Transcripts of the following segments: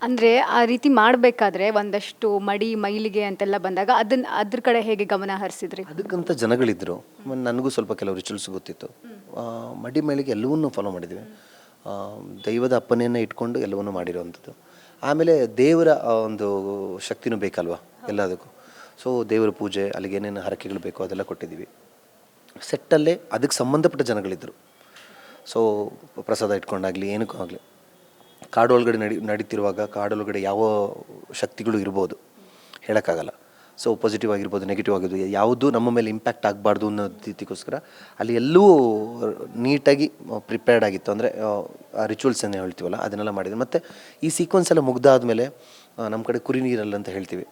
ಅಂದರೆ ಆ ರೀತಿ ಮಾಡಬೇಕಾದ್ರೆ ಒಂದಷ್ಟು ಮಡಿ ಮೈಲಿಗೆ ಅಂತೆಲ್ಲ ಬಂದಾಗ ಅದ್ರ ಕಡೆ ಹೇಗೆ ಗಮನ ಹರಿಸಿದ್ರಿ? ಅದಕ್ಕಂತ ಜನಗಳಿದ್ದರು. ನನಗೂ ಸ್ವಲ್ಪ ಕೆಲವು ರಿಚುವಲ್ಸ್ ಗೊತ್ತಿತ್ತು. ಮಡಿ ಮೇಳಿಗೆ ಎಲ್ಲವನ್ನೂ ಫಾಲೋ ಮಾಡಿದ್ವಿ. ದೈವದ ಅಪ್ಪನೆಯನ್ನು ಇಟ್ಕೊಂಡು ಎಲ್ಲವನ್ನೂ ಮಾಡಿರೋವಂಥದ್ದು. ಆಮೇಲೆ ದೇವರ ಒಂದು ಶಕ್ತಿನೂ ಬೇಕಲ್ವ ಎಲ್ಲದಕ್ಕೂ. ಸೊ ದೇವರ ಪೂಜೆ, ಅಲ್ಲಿಗೆ ಏನೇನು ಹರಕೆಗಳು ಬೇಕೋ ಅದೆಲ್ಲ ಕೊಟ್ಟಿದ್ದೀವಿ. ಸೆಟ್ಟಲ್ಲೇ ಅದಕ್ಕೆ ಸಂಬಂಧಪಟ್ಟ ಜನಗಳಿದ್ದರು. ಸೊ ಪ್ರಸಾದ ಇಟ್ಕೊಂಡಾಗಲಿ ಏನಕ್ಕೂ ಆಗಲಿ, ಕಾಡೊಳಗಡೆ ನಡೀತಿರುವಾಗ ಕಾಡೊಳಗಡೆ ಯಾವ ಶಕ್ತಿಗಳು ಇರ್ಬೋದು ಹೇಳೋಕ್ಕಾಗಲ್ಲ. ಸೊ ಪಾಸಿಟಿವ್ ಆಗಿರ್ಬೋದು, ನೆಗೆಟಿವ್ ಆಗಿರ್ಬೋದು, ಯಾವುದೂ ನಮ್ಮ ಮೇಲೆ ಇಂಪ್ಯಾಕ್ಟ್ ಆಗಬಾರ್ದು ಅನ್ನೋ ರೀತಿಗೋಸ್ಕರ ಅಲ್ಲಿ ಎಲ್ಲವೂ ನೀಟಾಗಿ ಪ್ರಿಪೇರ್ಡ್ ಆಗಿತ್ತು. ಅಂದರೆ ಆ ರಿಚುವಲ್ಸ್ ಏನು ಹೇಳ್ತೀವಲ್ಲ ಅದನ್ನೆಲ್ಲ ಮಾಡಿದ್ವಿ. ಮತ್ತು ಈ ಸೀಕ್ವೆನ್ಸ್ ಎಲ್ಲ ಮುಗ್ದಾದ್ಮೇಲೆ ನಮ್ಮ ಕಡೆ ಕುರಿ ನೀರಲ್ಲ ಅಂತ ಹೇಳ್ತೀವಿ,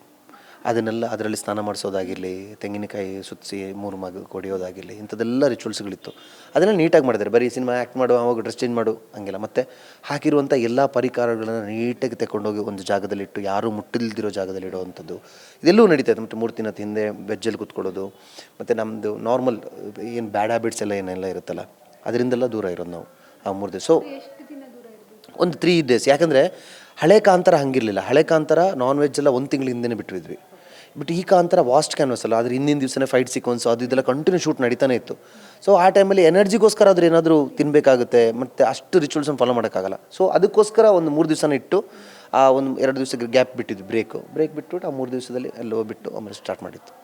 ಅದನ್ನೆಲ್ಲ ಅದರಲ್ಲಿ ಸ್ನಾನ ಮಾಡಿಸೋದಾಗಿರಲಿ, ತೆಂಗಿನಕಾಯಿ ಸುತ್ತಿಸಿ 3 ಮಗ ಕೊಡಿಯೋದಾಗಿರಲಿ, ಇಂಥದ್ದೆಲ್ಲ ರಿಚುವಲ್ಸ್ಗಳಿತ್ತು. ಅದನ್ನೆಲ್ಲ ನೀಟಾಗಿ ಮಾಡಿದ್ದಾರೆ. ಬರೀ ಸಿನಿಮಾ ಆ್ಯಕ್ಟ್ ಮಾಡು, ಅವಾಗ ಡ್ರೆಸ್ ಚೇಂಜ್ ಮಾಡು ಹಂಗೆಲ್ಲ. ಮತ್ತು ಹಾಕಿರುವಂಥ ಎಲ್ಲ ಪರಿಕಾರಗಳನ್ನು ನೀಟಾಗಿ ತಗೊಂಡೋಗಿ ಒಂದು ಜಾಗದಲ್ಲಿಟ್ಟು, ಯಾರೂ ಮುಟ್ಟಿಲ್ದಿರೋ ಜಾಗದಲ್ಲಿ ಇಡೋವಂಥದ್ದು ಇದೆಲ್ಲವೂ ನಡೀತಾಯಿತ್ತು. ಮತ್ತು 3 ದಿನದ ಹಿಂದೆ ಬೆಜ್ಜಲ್ಲಿ ಕೂತ್ಕೊಳ್ಳೋದು, ಮತ್ತು ನಮ್ಮದು ನಾರ್ಮಲ್ ಏನು ಬ್ಯಾಡ್ ಹ್ಯಾಬಿಟ್ಸ್ ಎಲ್ಲ ಏನೆಲ್ಲ ಇರುತ್ತಲ್ಲ ಅದರಿಂದೆಲ್ಲ ದೂರ ಇರೋದು ನಾವು ಆ 3 ದಿವಸ. ಸೊ ಒಂದು 3 ಡೇಸ್. ಯಾಕಂದರೆ ಹಳೆ ಕಾಂತಾರ ಹಂಗಿರಲಿಲ್ಲ. ಹಳೆ ಕಾಂತಾರ ನಾನ್ ವೆಜ್ ಎಲ್ಲ 1 ತಿಂಗಳ ಹಿಂದೆ ಬಿಟ್ಟಿದ್ವಿ. ಬಟ್ ಈ ಕಾಂತಾರ ವಾಸ್ಟ್ ಕ್ಯಾನ್ವಸ್ ಅಲ್ಲ, ಆದರೆ ಹಿಂದಿನ ದಿವಸನೇ ಫೈಟ್ ಸೀಕ್ವೆನ್ಸ್ ಅದು ಇದೆಲ್ಲ ಕಂಟಿನ್ಯೂ ಶೂಟ್ ನಡೀತಾನೆ ಇತ್ತು. ಸೊ ಆ ಟೈಮಲ್ಲಿ ಎನರ್ಜಿಗೋಸ್ಕರ ಆದರೂ ಏನಾದರೂ ತಿನ್ನಬೇಕಾಗುತ್ತೆ, ಮತ್ತು ಅಷ್ಟು ರಿಚುವಲ್ಸನ್ನು ಫಾಲೋ ಮಾಡೋಕ್ಕಾಗಲ್ಲ. ಸೊ ಅದಕ್ಕೋಸ್ಕರ ಒಂದು 3 ದಿವಸನ ಇಟ್ಟು ಆ ಒಂದು 2 ದಿವಸಕ್ಕೆ ಗ್ಯಾಪ್ ಬಿಟ್ಟಿದ್ದು, ಬ್ರೇಕ್ ಬಿಟ್ಬಿಟ್ಟು ಆ 3 ದಿವಸದಲ್ಲಿ ಎಲ್ಲೋ ಬಿಟ್ಟು ಆಮೇಲೆ ಸ್ಟಾರ್ಟ್ ಮಾಡಿತ್ತು.